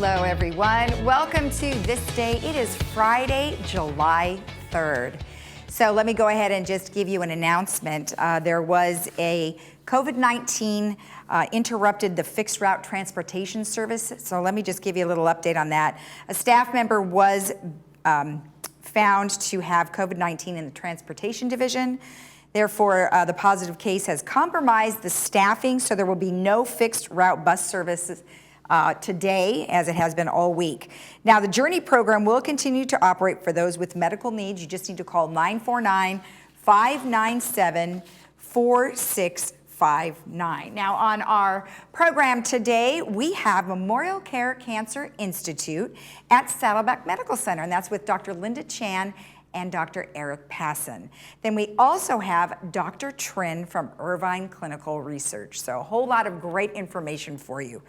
Hello, everyone. Welcome to This Day. It is Friday, July 3rd. So let me go ahead and just give you an announcement. There was a COVID-19 interrupted the fixed route transportation service. So let me just give you a little update on that. A staff member was found to have COVID-19 in the transportation division. Therefore, the positive case has compromised the staffing, so there will be no fixed route bus services today, as it has been all week. Now, the Journey program will continue to operate for those with medical needs. You just need to call 949-597-4659. Now, on our program today, we have Memorial Care Cancer Institute at Saddleback Medical Center, and that's with Dr. Linda Chan and Dr. Eric Passon. Then we also have Dr. Trin from Irvine Clinical Research. So a whole lot of great information for you.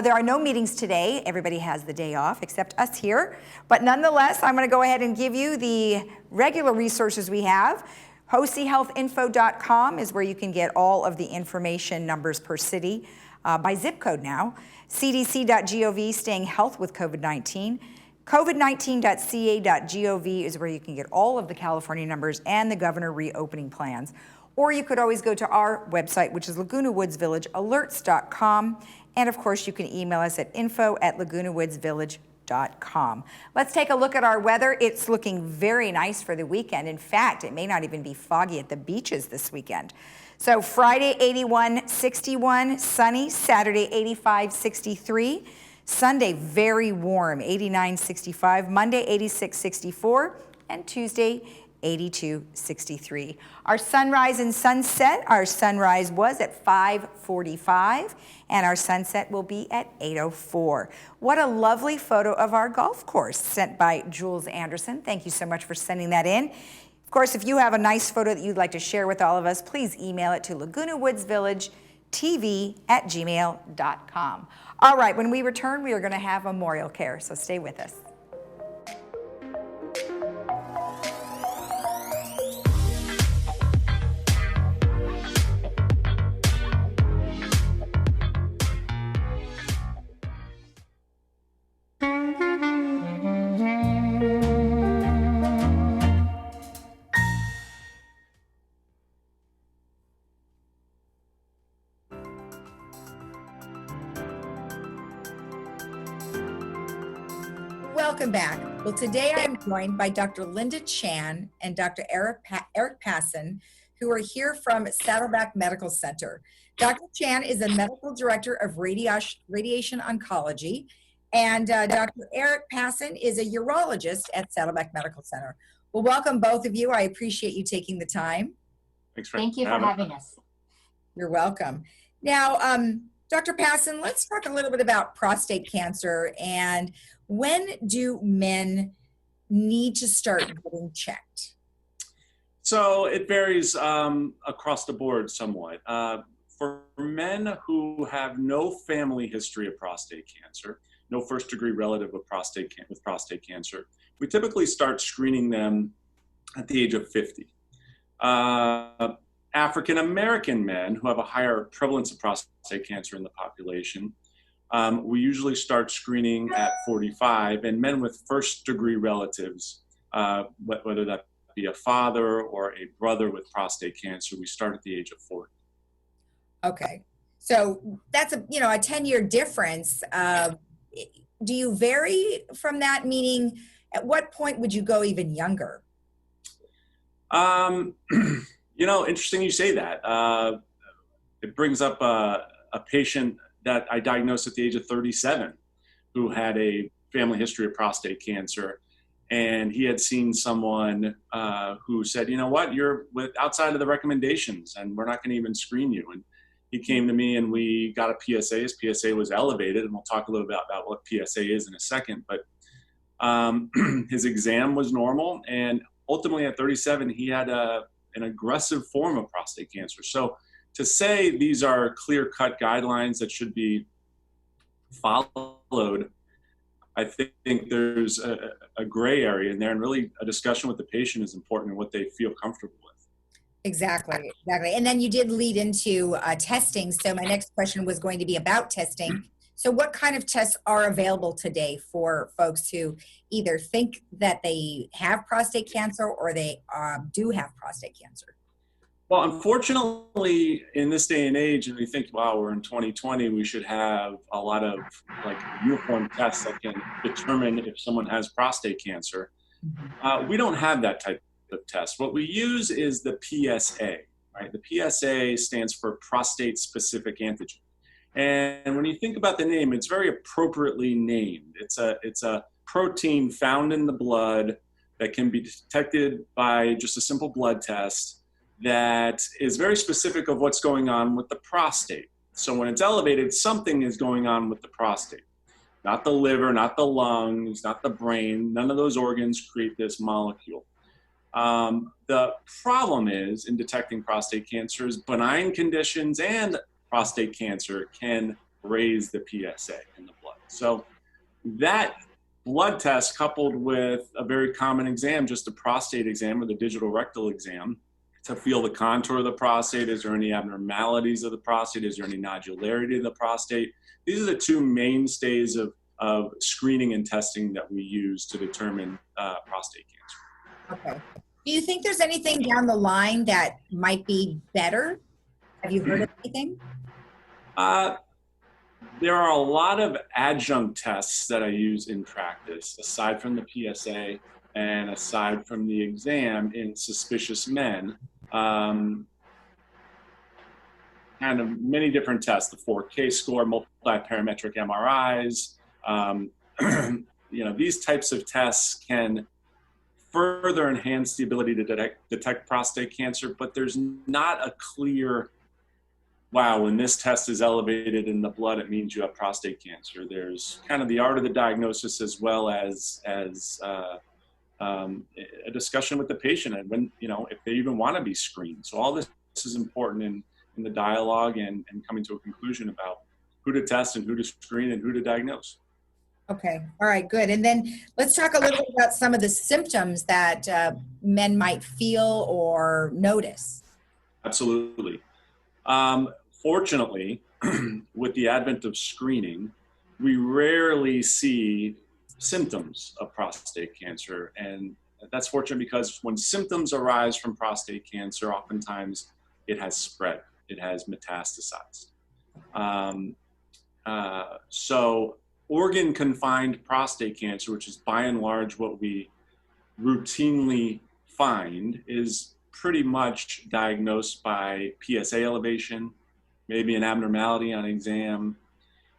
There are no meetings today. Everybody has the day off except us here. But nonetheless, I'm gonna go ahead and give you the regular resources we have. HOCHealthInfo.com is where you can get all of the information, numbers per city, by zip code now. CDC.gov, staying health with COVID-19. COVID19.ca.gov is where you can get all of the California numbers and the governor reopening plans. Or you could always go to our website, which is Laguna Woods Village alerts.com. And of course, you can email us at info@lagunawoodsvillage.com. Let's take a look at our weather. It's looking very nice for the weekend. In fact, it may not even be foggy at the beaches this weekend. So Friday, 81, 61, sunny. Saturday, 85, 63. Sunday, very warm, 89, 65. Monday, 86, 64. And Tuesday, 82, 63. Our sunrise and sunset, our sunrise was at 5:45, and our sunset will be at 8:04. What a lovely photo of our golf course sent by Jules Anderson. Thank you so much for sending that in. Of course, if you have a nice photo that you'd like to share with all of us, please email it to lagunawoodsvillagetv@gmail.com. All right, when we return, we are going to have Memorial Care, so stay with us. Welcome back. Well, today I'm joined by Dr. Linda Chan and Dr. Eric Passon, who are here from Saddleback Medical Center. Dr. Chan is a medical director of radiation oncology, and Dr. Eric Passon is a urologist at Saddleback Medical Center. Well, welcome both of you. I appreciate you taking the time. Thank you for having us. You're welcome. Now, Dr. Passon, let's talk a little bit about prostate cancer, and when do men need to start getting checked? So it varies across the board somewhat. For men who have no family history of prostate cancer, no first degree relative with prostate cancer, we typically start screening them at the age of 50. African American men who have a higher prevalence of prostate cancer in the population, we usually start screening at 45, and men with first degree relatives, whether that be a father or a brother with prostate cancer, we start at the age of 40. Okay, so that's a 10-year difference. Do you vary from that? Meaning, at what point would you go even younger? Interesting you say that. It brings up a patient that I diagnosed at the age of 37 who had a family history of prostate cancer. And he had seen someone who said, you know what, you're outside of the recommendations and we're not going to even screen you. And he came to me and we got a PSA. His PSA was elevated, and we'll talk a little bit about what PSA is in a second. But his exam was normal, and ultimately at 37, he had an aggressive form of prostate cancer. So to say these are clear-cut guidelines that should be followed, I think there's a gray area in there, and really a discussion with the patient is important and what they feel comfortable with. Exactly. And then you did lead into testing. So my next question was going to be about testing. So what kind of tests are available today for folks who either think that they have prostate cancer or they do have prostate cancer? Well, unfortunately, in this day and age, and we think, wow, we're in 2020, we should have a lot of like uniform tests that can determine if someone has prostate cancer. We don't have that type of test. What we use is the PSA, right? The PSA stands for prostate specific antigen. And when you think about the name, it's very appropriately named. It's a protein found in the blood that can be detected by just a simple blood test that is very specific of what's going on with the prostate. So when it's elevated, something is going on with the prostate. Not the liver, not the lungs, not the brain. None of those organs create this molecule. The problem is in detecting prostate cancer is benign conditions and prostate cancer can raise the PSA in the blood. So that blood test coupled with a very common exam, just a prostate exam or the digital rectal exam to feel the contour of the prostate. Is there any abnormalities of the prostate? Is there any nodularity of the prostate? These are the two mainstays of screening and testing that we use to determine prostate cancer. Okay. Do you think there's anything down the line that might be better? Have you heard of anything? There are a lot of adjunct tests that I use in practice, aside from the PSA and aside from the exam in suspicious men. Kind of many different tests, the 4K score, multi-parametric MRIs. These types of tests can further enhance the ability to detect prostate cancer, but there's not a clear, wow, when this test is elevated in the blood, it means you have prostate cancer. There's kind of the art of the diagnosis as well as a discussion with the patient and when, if they even want to be screened. So all this is important in the dialogue and coming to a conclusion about who to test and who to screen and who to diagnose. Okay. All right, good. And then let's talk a little bit about some of the symptoms that men might feel or notice. Absolutely. Fortunately, with the advent of screening, we rarely see symptoms of prostate cancer. And that's fortunate because when symptoms arise from prostate cancer, oftentimes it has spread, it has metastasized. So organ-confined prostate cancer, which is by and large what we routinely find, is pretty much diagnosed by PSA elevation, maybe an abnormality on exam.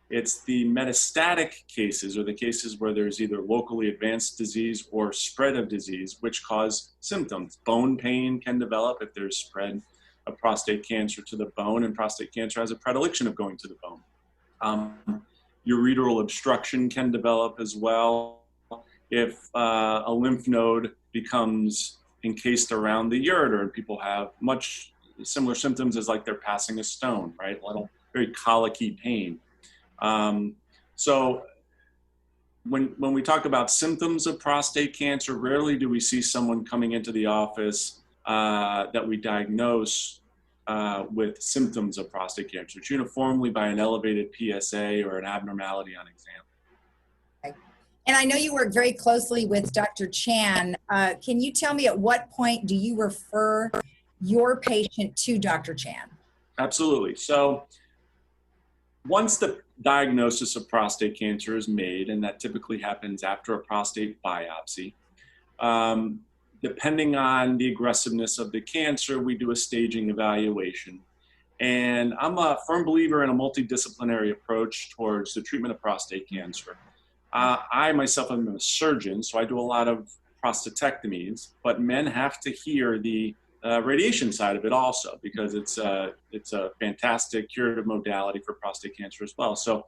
It's the metastatic cases, or the cases where there's either locally advanced disease or spread of disease, which cause symptoms. Bone pain can develop if there's spread of prostate cancer to the bone, and prostate cancer has a predilection of going to the bone. Ureteral obstruction can develop as well if a lymph node becomes encased around the ureter, and people have much similar symptoms as like they're passing a stone, right? A little very colicky pain. So when we talk about symptoms of prostate cancer, rarely do we see someone coming into the office that we diagnose with symptoms of prostate cancer. It's uniformly by an elevated PSA or an abnormality on exam. Okay. And I know you work very closely with Dr. Chan. Can you tell me at what point do you refer your patient to Dr. Chan? Absolutely. So once the diagnosis of prostate cancer is made, and that typically happens after a prostate biopsy, depending on the aggressiveness of the cancer, we do a staging evaluation. And I'm a firm believer in a multidisciplinary approach towards the treatment of prostate cancer. I myself am a surgeon, so I do a lot of prostatectomies, but men have to hear the radiation side of it also, because it's a fantastic curative modality for prostate cancer as well. So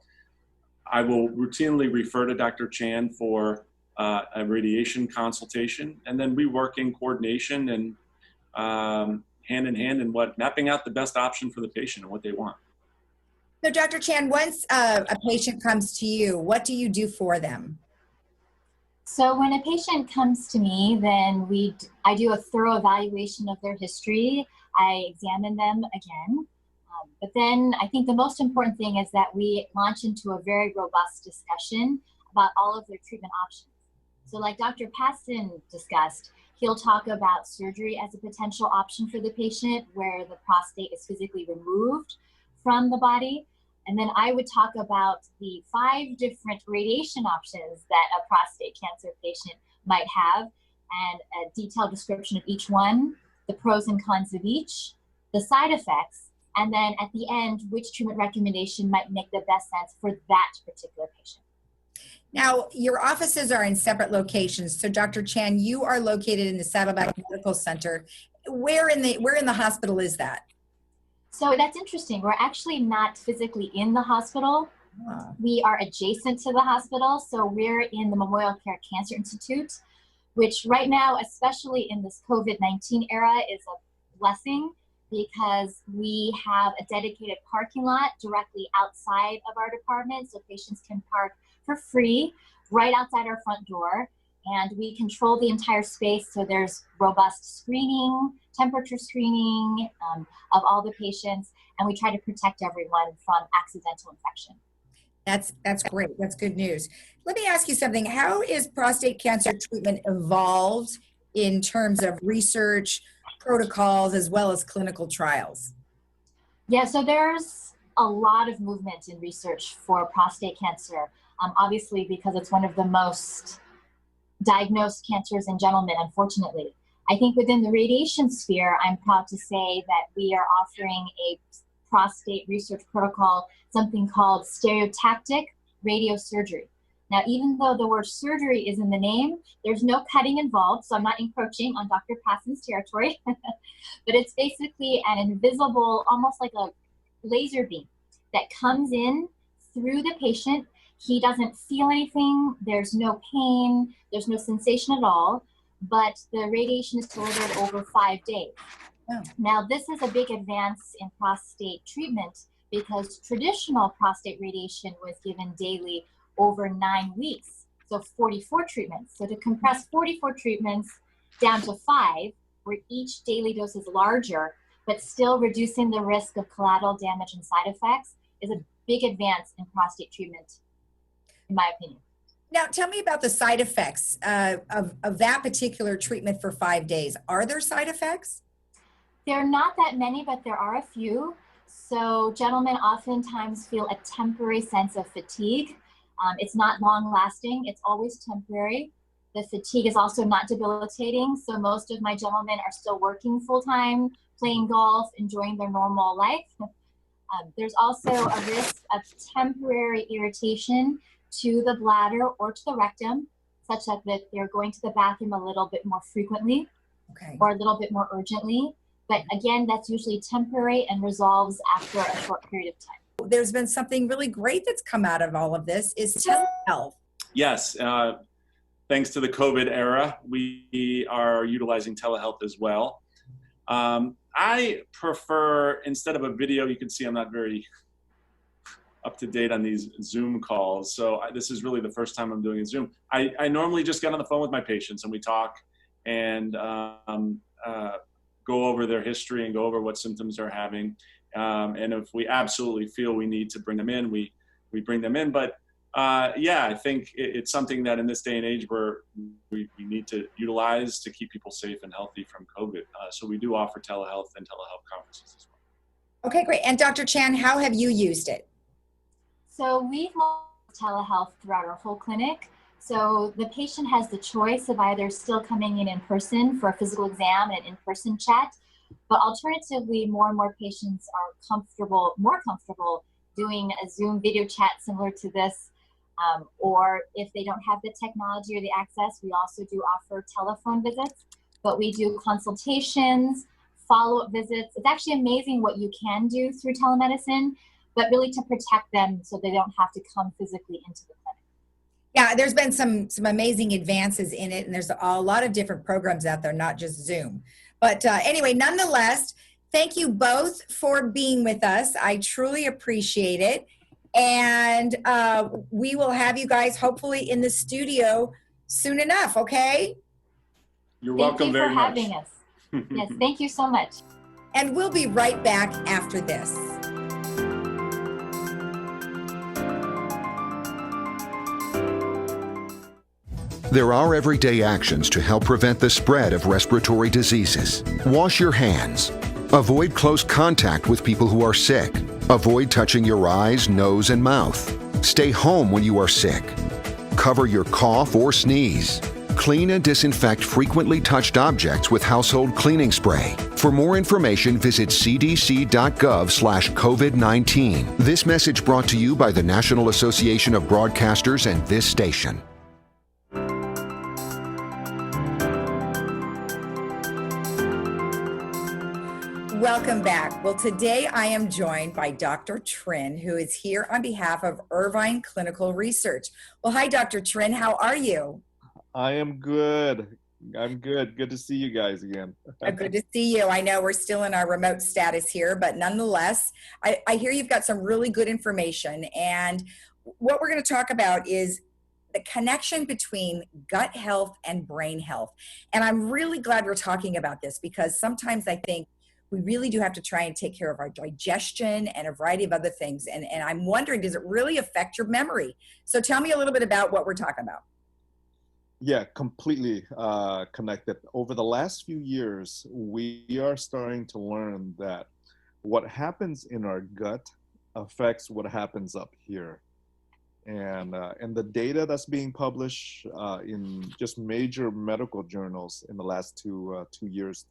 I will routinely refer to Dr. Chan for a radiation consultation, and then we work in coordination and hand in hand in mapping out the best option for the patient and what they want. So Dr. Chan, once a patient comes to you, what do you do for them? So when a patient comes to me, then I do a thorough evaluation of their history. I examine them again. But then I think the most important thing is that we launch into a very robust discussion about all of their treatment options. So like Dr. Paston discussed, he'll talk about surgery as a potential option for the patient where the prostate is physically removed from the body. And then I would talk about the 5 different radiation options that a prostate cancer patient might have and a detailed description of each one, the pros and cons of each, the side effects, and then at the end, which treatment recommendation might make the best sense for that particular patient. Now, your offices are in separate locations. So Dr. Chan, you are located in the Saddleback Medical Center. Where in the hospital is that? So that's interesting. We're actually not physically in the hospital. We are adjacent to the hospital. So we're in the Memorial Care Cancer Institute, which right now, especially in this COVID-19 era, is a blessing because we have a dedicated parking lot directly outside of our department. So patients can park for free right outside our front door. And we control the entire space. So there's robust screening, temperature screening of all the patients. And we try to protect everyone from accidental infection. That's great. That's good news. Let me ask you something. How is prostate cancer treatment evolved in terms of research, protocols, as well as clinical trials? Yeah, so there's a lot of movement in research for prostate cancer, obviously because it's one of the most diagnosed cancers in gentlemen, unfortunately. I think within the radiation sphere, I'm proud to say that we are offering a prostate research protocol, something called Stereotactic Radiosurgery. Now, even though the word surgery is in the name, there's no cutting involved, so I'm not encroaching on Dr. Paston's territory, but it's basically an invisible, almost like a laser beam that comes in through the patient. He doesn't feel anything, there's no pain, there's no sensation at all, but the radiation is delivered over 5 days. Oh. Now, this is a big advance in prostate treatment because traditional prostate radiation was given daily over 9 weeks, so 44 treatments. So to compress 44 treatments down to 5, where each daily dose is larger, but still reducing the risk of collateral damage and side effects is a big advance in prostate treatment, in my opinion. Now, tell me about the side effects of that particular treatment for 5 days. Are there side effects? There are not that many, but there are a few. So gentlemen oftentimes feel a temporary sense of fatigue. It's not long lasting, it's always temporary. The fatigue is also not debilitating. So most of my gentlemen are still working full time, playing golf, enjoying their normal life. There's also a risk of temporary irritation to the bladder or to the rectum, such that they're going to the bathroom a little bit more frequently, okay, or a little bit more urgently. But again, that's usually temporary and resolves after a short period of time. There's been something really great that's come out of all of this is telehealth. Yes, thanks to the COVID era, we are utilizing telehealth as well. I prefer, instead of a video, you can see I'm not very up to date on these Zoom calls. So this is really the first time I'm doing a Zoom. I normally just get on the phone with my patients and we talk and go over their history and go over what symptoms they're having. And if we absolutely feel we need to bring them in, we bring them in. But yeah, I think it's something that in this day and age where we need to utilize to keep people safe and healthy from COVID. So we do offer telehealth and telehealth conferences as well. Okay, great. And Dr. Chan, how have you used it? So we've launched telehealth throughout our whole clinic. So the patient has the choice of either still coming in person for a physical exam and an in-person chat, but alternatively, more and more patients are more comfortable doing a Zoom video chat similar to this. Or if they don't have the technology or the access, we also do offer telephone visits, but we do consultations, follow-up visits. It's actually amazing what you can do through telemedicine, but really to protect them so they don't have to come physically into the clinic. Yeah, there's been some amazing advances in it, and there's a lot of different programs out there, not just Zoom. But anyway, nonetheless, thank you both for being with us. I truly appreciate it. And we will have you guys hopefully in the studio soon enough, okay? You're welcome very much. Thank you for having us. Yes, thank you so much. And we'll be right back after this. There are everyday actions to help prevent the spread of respiratory diseases. Wash your hands. Avoid close contact with people who are sick. Avoid touching your eyes, nose, and mouth. Stay home when you are sick. Cover your cough or sneeze. Clean and disinfect frequently touched objects with household cleaning spray. For more information, visit cdc.gov/COVID-19. This message brought to you by the National Association of Broadcasters and this station. Welcome back. Well, today I am joined by Dr. Trin, who is here on behalf of Irvine Clinical Research. Well, hi, Dr. Trin. How are you? I am good. I'm good. Good to see you guys again. Good to see you. I know we're still in our remote status here, but nonetheless, I hear you've got some really good information. And what we're going to talk about is the connection between gut health and brain health. And I'm really glad we're talking about this because sometimes I think we really do have to try and take care of our digestion and a variety of other things. And I'm wondering, does it really affect your memory? So tell me a little bit about what we're talking about. Yeah, completely connected. Over the last few years, we are starting to learn that what happens in our gut affects what happens up here. And the data that's being published in just major medical journals in the last 3 years,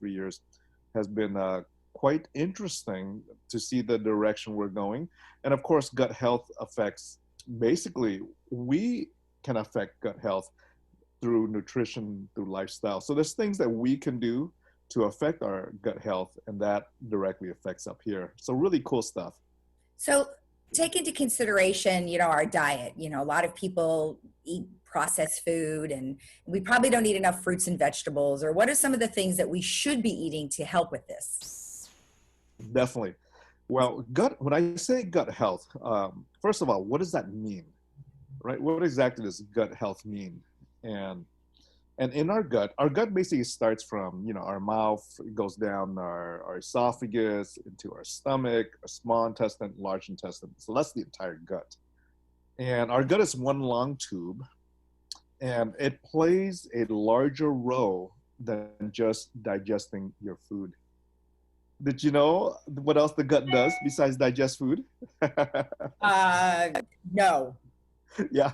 has been quite interesting to see the direction we're going. And of course, gut health affects, basically, we can affect gut health through nutrition, through lifestyle. So there's things that we can do to affect our gut health, and that directly affects up here. So really cool stuff. So take into consideration, our diet. A lot of people eat processed food and we probably don't eat enough fruits and vegetables. Or what are some of the things that we should be eating to help with this? Definitely. Well, when I say gut health, first of all, what does that mean? Right? What exactly does gut health mean? And in our gut basically starts from, our mouth, it goes down our esophagus, into our stomach, our small intestine, large intestine. So that's the entire gut. And our gut is one long tube, and it plays a larger role than just digesting your food. Did you know what else the gut does besides digest food? No. Yeah.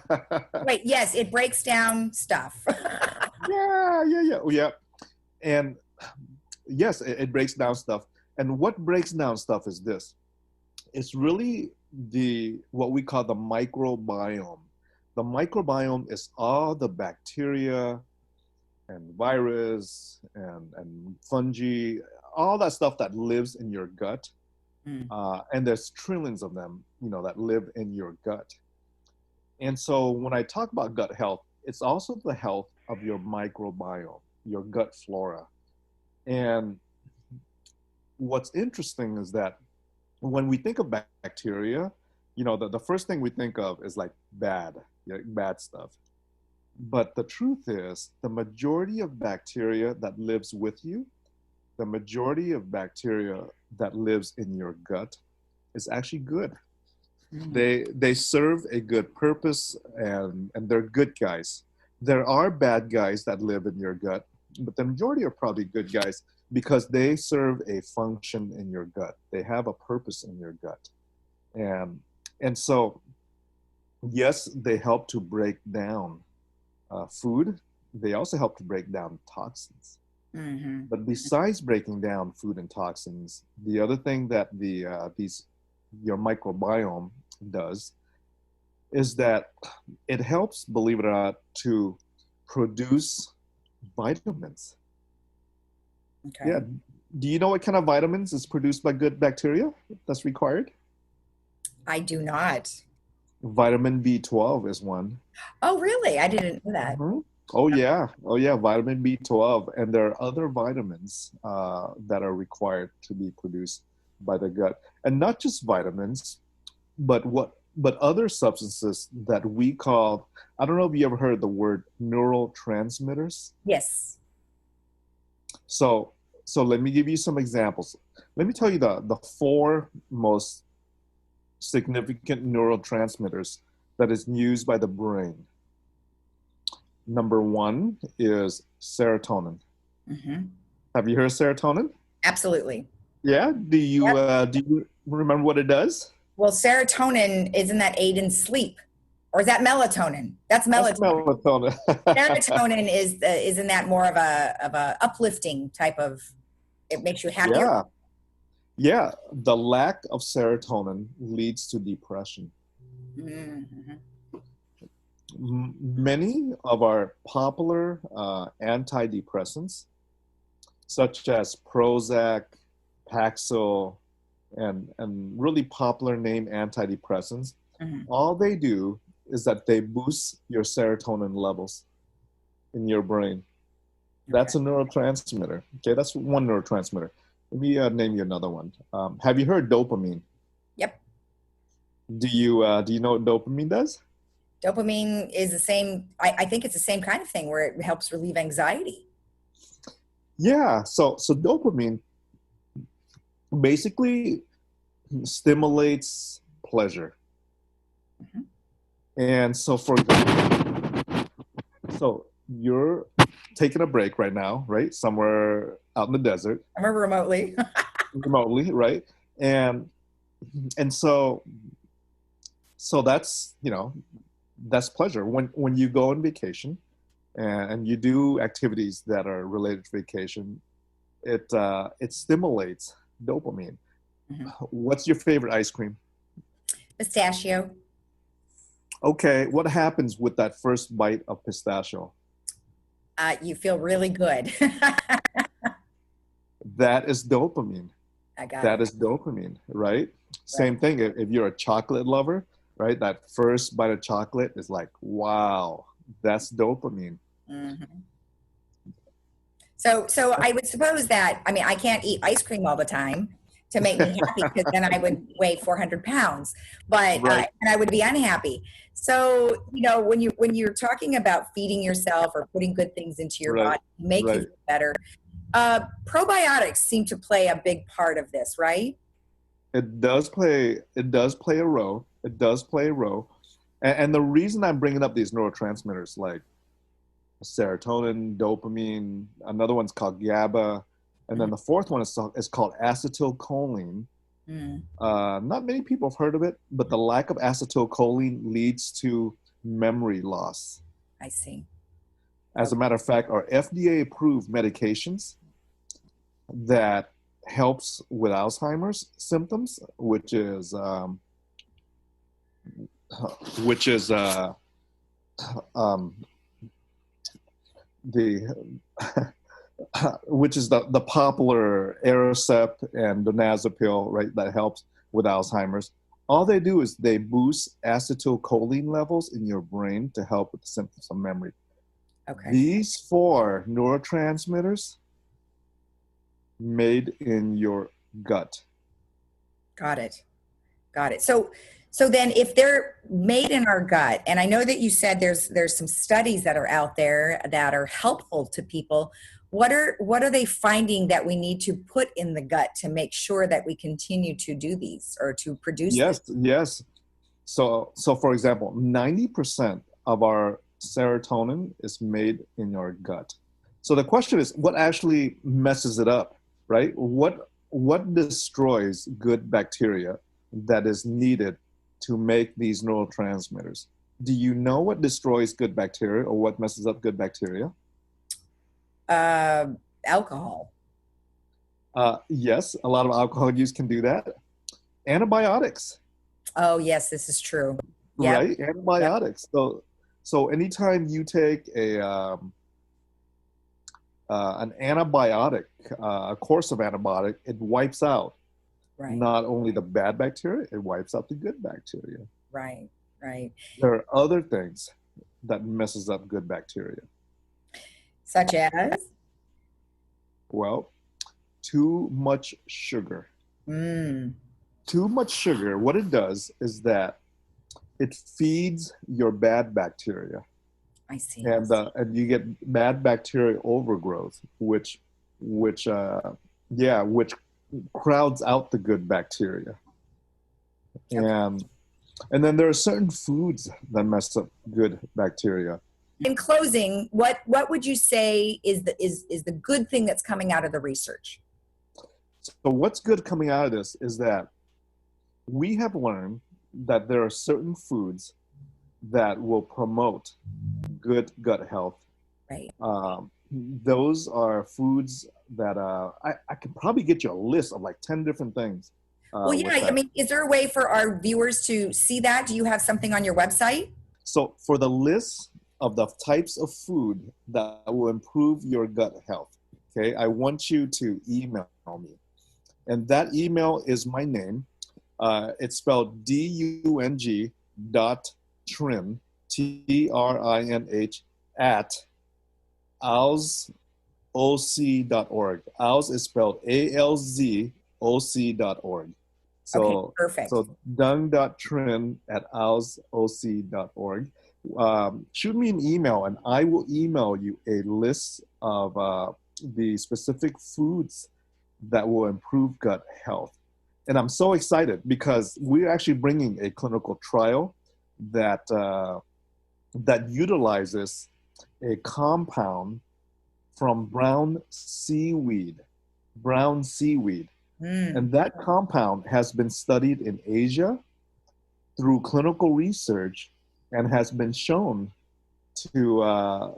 Wait, yes, it breaks down stuff. Yeah. And yes, it breaks down stuff. And what breaks down stuff is this. It's really what we call the microbiome. The microbiome is all the bacteria and virus and fungi, all that stuff that lives in your gut. And there's trillions of them, that live in your gut. And so when I talk about gut health, it's also the health of your microbiome, your gut flora. And what's interesting is that when we think of bacteria, the first thing we think of is like bad stuff. But the truth is, the majority of bacteria that lives with you, the majority of bacteria that lives in your gut is actually good. They serve a good purpose, and they're good guys. There are bad guys that live in your gut, but the majority are probably good guys because they serve a function in your gut. They have a purpose in your gut. And so, yes, they help to break down food. They also help to break down toxins. But besides breaking down food and toxins, the other thing that your microbiome does is that it helps, believe it or not, to produce vitamins. Okay. Yeah. Do you know what kind of vitamins is produced by good bacteria that's required? I do not. Vitamin B12 is one. Oh, really? I didn't know that. Oh yeah, vitamin B12, and there are other vitamins that are required to be produced by the gut, and not just vitamins, but other substances that we call. I don't know if you ever heard the word neurotransmitters. Yes. So let me give you some examples. Let me tell you the 4 most significant neurotransmitters that is used by the brain. Number one is serotonin. Hmm. Have you heard of serotonin? Absolutely. Yeah. Do you remember what it does? Well, serotonin, isn't that aid in sleep? Or is that melatonin? That's That's melatonin. melatonin. Serotonin isn't that more of a uplifting type of, it makes you happier? Yeah. Yeah. The lack of serotonin leads to depression. Mm-hmm. Many of our popular antidepressants, such as Prozac, Paxil, and really popular name antidepressants, all they do is that they boost your serotonin levels in your brain. That's a neurotransmitter. Okay, that's one neurotransmitter. Let me name you another one. Have you heard dopamine? Yep. Do you know what dopamine does? Dopamine is the same. I think it's the same kind of thing where it helps relieve anxiety. Yeah. So dopamine basically stimulates pleasure. Mm-hmm. And so you're taking a break right now, right? Somewhere out in the desert. I remember remotely. Remotely, right? And so that's, that's pleasure. When you go on vacation and you do activities that are related to vacation, it stimulates dopamine. Mm-hmm. What's your favorite ice cream? Pistachio. Okay, what happens with that first bite of pistachio? You feel really good. That is dopamine. I got That it. is dopamine, right? Same thing if you're a chocolate lover, right? That first bite of chocolate is like, wow, that's dopamine. Mm-hmm. So I would suppose that, I mean, I can't eat ice cream all the time to make me happy because then I would weigh 400 pounds, but Right. and I would be unhappy. So, when you're talking about feeding yourself or putting good things into your Right. body, make you Right. feel better. Probiotics seem to play a big part of this, right? It does play a role. It does play a role. And the reason I'm bringing up these neurotransmitters like serotonin, dopamine, another one's called GABA, and then the fourth one is called acetylcholine. Not many people have heard of it, but the lack of acetylcholine leads to memory loss. I see. As a matter of fact, our FDA-approved medications that helps with Alzheimer's symptoms, which is the popular Aricept and donazepam, right? That helps with Alzheimer's. All they do is they boost acetylcholine levels in your brain to help with the symptoms of memory. Okay. These 4 neurotransmitters made in your gut. Got it. So then if they're made in our gut, and I know that you said there's some studies that are out there that are helpful to people, what are they finding that we need to put in the gut to make sure that we continue to do these or to produce Yes, this? yes. So for example, 90% of our serotonin is made in your gut. So the question is, what actually messes it up, right? What destroys good bacteria that is needed to make these neurotransmitters? Do you know what destroys good bacteria or what messes up good bacteria? Alcohol. Yes, a lot of alcohol use can do that. Antibiotics. Oh yes, this is true. Yep. Right? Antibiotics. Yep. So anytime you take an antibiotic, a course of antibiotic, it wipes out not only the bad bacteria, it wipes out the good bacteria. Right. There are other things that messes up good bacteria. Such as? Well, too much sugar. Too much sugar, what it does is that it feeds your bad bacteria. I see. And you get bad bacteria overgrowth, which crowds out the good bacteria. Okay. And then there are certain foods that mess up good bacteria. In closing, what would you say is the good thing that's coming out of the research? So what's good coming out of this is that we have learned that there are certain foods that will promote good gut health. Right. Those are foods that I can probably get you a list of like 10 different things. Well, yeah, I mean, is there a way for our viewers to see that? Do you have something on your website? So for the list of the types of food that will improve your gut health, okay, I want you to email me. And that email is my name. It's spelled DUNG .trin, TRINH, at alzoc.org. Alz is spelled ALZOC.org. So, okay, perfect. So dung.trin at alzoc.org. Shoot me an email and I will email you a list of the specific foods that will improve gut health. And I'm so excited because we're actually bringing a clinical trial that utilizes a compound from brown seaweed. And that compound has been studied in Asia through clinical research and has been shown to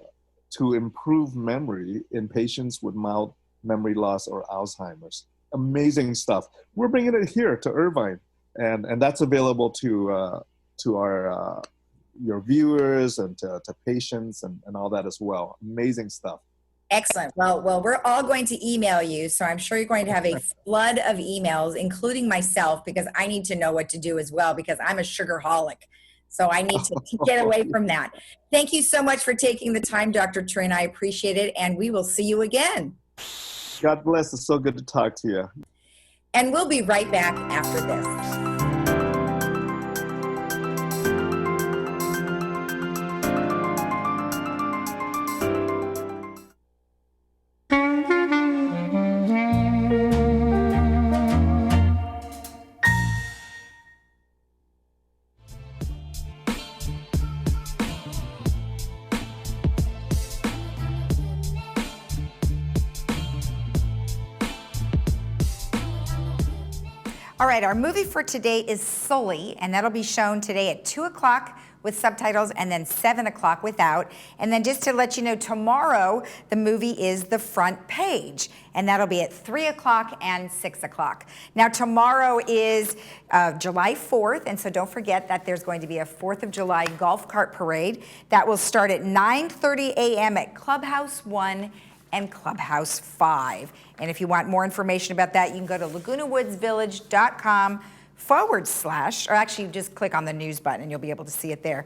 improve memory in patients with mild memory loss or Alzheimer's. Amazing stuff. We're bringing it here to Irvine, and that's available to our your viewers and to patients and all that as well. Amazing stuff. Excellent. Well, we're all going to email you, so I'm sure you're going to have a flood of emails, including myself, because I need to know what to do as well, because I'm a sugarholic. So I need to get away from that. Thank you so much for taking the time, Dr. Trin. I appreciate it, and we will see you again. God bless. It's so good to talk to you. And we'll be right back after this. All right, our movie for today is Sully, and that'll be shown today at 2 o'clock with subtitles and then 7 o'clock without. And then just to let you know, tomorrow the movie is The Front Page, and that'll be at 3 o'clock and 6 o'clock. Now tomorrow is July 4th, and so don't forget that there's going to be a 4th of July golf cart parade that will start at 9:30 a.m. at Clubhouse 1 and Clubhouse 5. And if you want more information about that, you can go to lagunawoodsvillage.com/ or actually just click on the news button and you'll be able to see it there.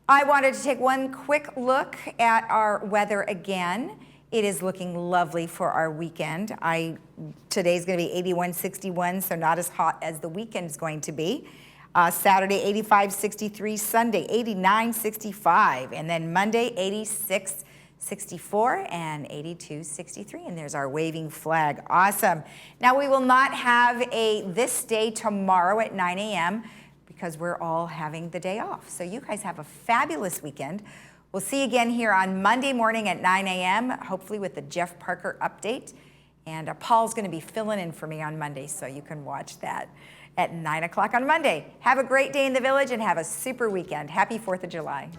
I wanted to take one quick look at our weather again. It is looking lovely for our weekend. Today's gonna be 81, 61, so not as hot as the weekend is going to be. Saturday, 85, 63, Sunday, 89, 65, and then Monday, 86, 64 and 82, 63, and there's our waving flag. Awesome. Now we will not have a This Day tomorrow at 9 a.m. because we're all having the day off. So you guys have a fabulous weekend. We'll see you again here on Monday morning at 9 a.m., hopefully with the Jeff Parker update. And Paul's going to be filling in for me on Monday, so you can watch that at 9 o'clock on Monday. Have a great day in the village and have a super weekend. Happy 4th of July.